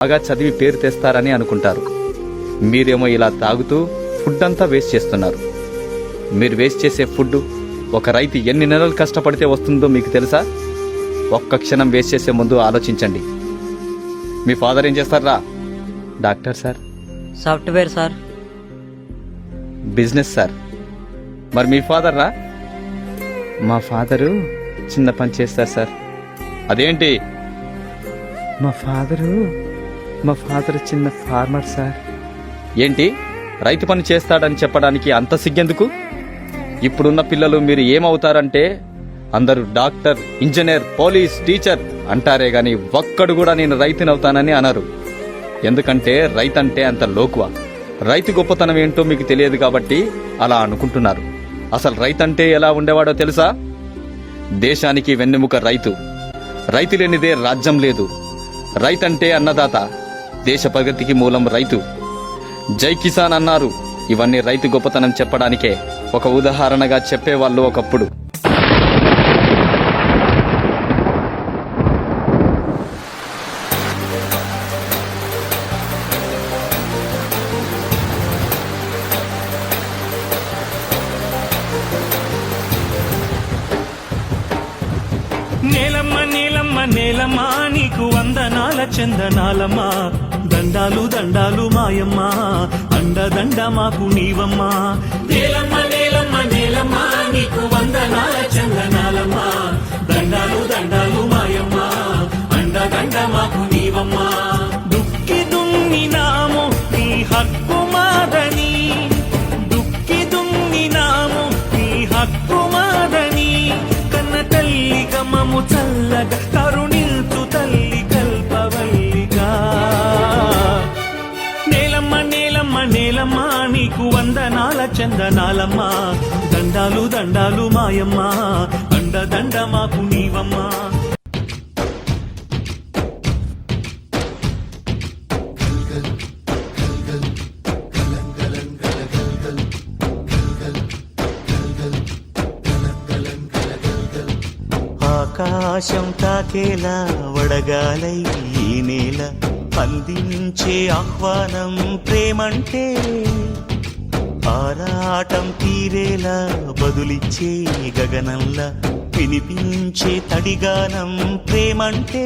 బాగా చదివి పేరు తెస్తారని అనుకుంటారు. మీరేమో ఇలా తాగుతూ ఫుడ్ అంతా వేస్ట్ చేస్తున్నారు. మీరు వేస్ట్ చేసే ఫుడ్ ఒక రైతు ఎన్ని నెలలు కష్టపడితే వస్తుందో మీకు తెలుసా? ఒక్క క్షణం వేస్ట్ చేసే ముందు ఆలోచించండి. మీ ఫాదర్ ఏం చేస్తారా? Doctor sir. Software sir. Business sir. మరి మీ ఫాదర్ రా? మా ఫాదరు చిన్న పని చేస్తారు సార్. అదేంటి? మా ఫాదరు చిన్న ఫార్మర్ సార్. ఏంటి రైతు పని చేస్తాడని చెప్పడానికి అంత సిగ్గెందుకు? ఇప్పుడున్న పిల్లలు మీరు ఏమవుతారంటే అందరూ డాక్టర్, ఇంజనీర్, పోలీస్, టీచర్ అంటారే గాని ఒక్కడు కూడా నేను రైతునవుతానని అనరు. ఎందుకంటే రైతంటే అంత లోకువ. రైతు గొప్పతనం ఏంటో మీకు తెలియదు కాబట్టి అలా అనుకుంటున్నారు. అసలు రైతంటే ఎలా ఉండేవాడో తెలుసా? దేశానికి వెన్నెముక రైతు. రైతు లేనిదే రాజ్యం లేదు. రైతంటే అన్నదాత. దేశ ప్రగతికి మూలం రైతు. జై కిసాన్ అన్నారు. ఇవన్నీ రైతు గొప్పతనం చెప్పడానికే ఒక ఉదాహరణగా చెప్పేవాళ్ళు ఒకప్పుడు. నేలమ్మ నేలమ్మ నేలమ్మ నీకు వందనాల చందనాలమ్మ. దండాలు దండాలు మాయమ్మ, అండదండ మాకు నీవమ్మ. నేలమ్మ నేలమ్మ నేలమ్మ నీకు వందనాల చందనాలమ్మ. దండాలు దండాలు మాయమ్మ, అండదండ మాకు నీవమ్మ. దుక్కి దున్నినాము నీ హక్కు మాదని, దుక్కి దున్నినాము నీ హక్కు మాదని. కన్న తల్లి గమము చల్లగా కరుణిల్చు తల్లి కల్పవల్లిగా. నేలమ్మ నేలమ్మ నేలమ్మ నీకు వందనాల చందనాలమ్మ. దండాలు దండాలు మాయమ్మ, అండదండ మాకు నీవమ్మ. ఆకాశం తాకేలా వడగాలై ఈ నేల అందించే ఆహ్వానం ప్రేమంటే. ఆరాటం తీరేలా బదులిచ్చే గగనంలా వినిపించే తడిగానం ప్రేమంటే.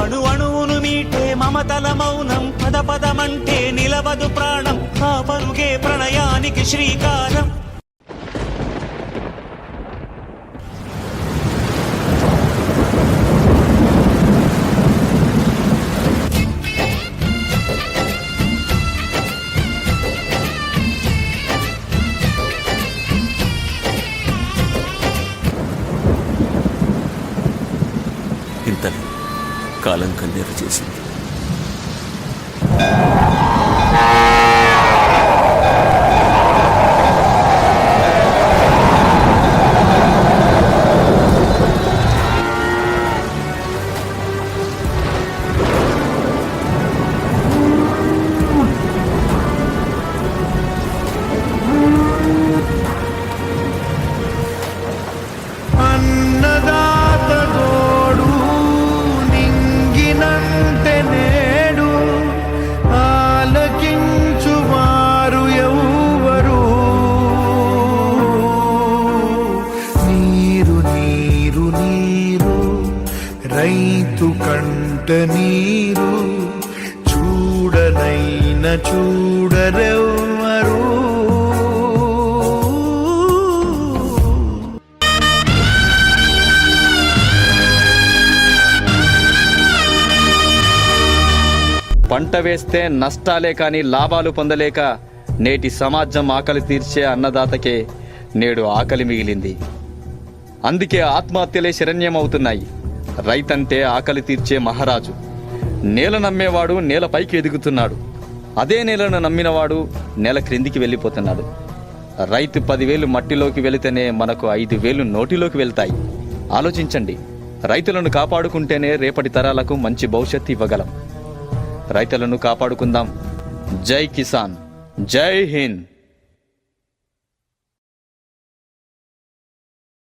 అణు అణువును మీటే మమతల మౌనం, పద పదమంటే నిలవదు ప్రాణం. ఆ పరుగే ప్రణయానికి శ్రీకారం. ఇంతలో కాలం కన్నీరు చేసింది. రైతు కంట నీరు చూడనైన చూడరెవ్వరు. పంట వేస్తే నష్టాలే కాని లాభాలు పొందలేక నేటి సమాజం ఆకలి తీర్చే అన్నదాతకే నేడు ఆకలి మిగిలింది. అందుకే ఆత్మహత్యలే శరణ్యమవుతున్నాయి. రైతంటే ఆకలి తీర్చే మహారాజు. నేల నమ్మేవాడు నేల పైకి ఎదుగుతున్నాడు. అదే నేలను నమ్మినవాడు నేల క్రిందికి వెళ్ళిపోతున్నాడు. రైతు 10,000 మట్టిలోకి వెళితేనే మనకు 5,000 నోటిలోకి వెళ్తాయి. ఆలోచించండి. రైతులను కాపాడుకుంటేనే రేపటి తరాలకు మంచి భవిష్యత్తు ఇవ్వగలం. రైతులను కాపాడుకుందాం. జై కిసాన్, జై హింద్.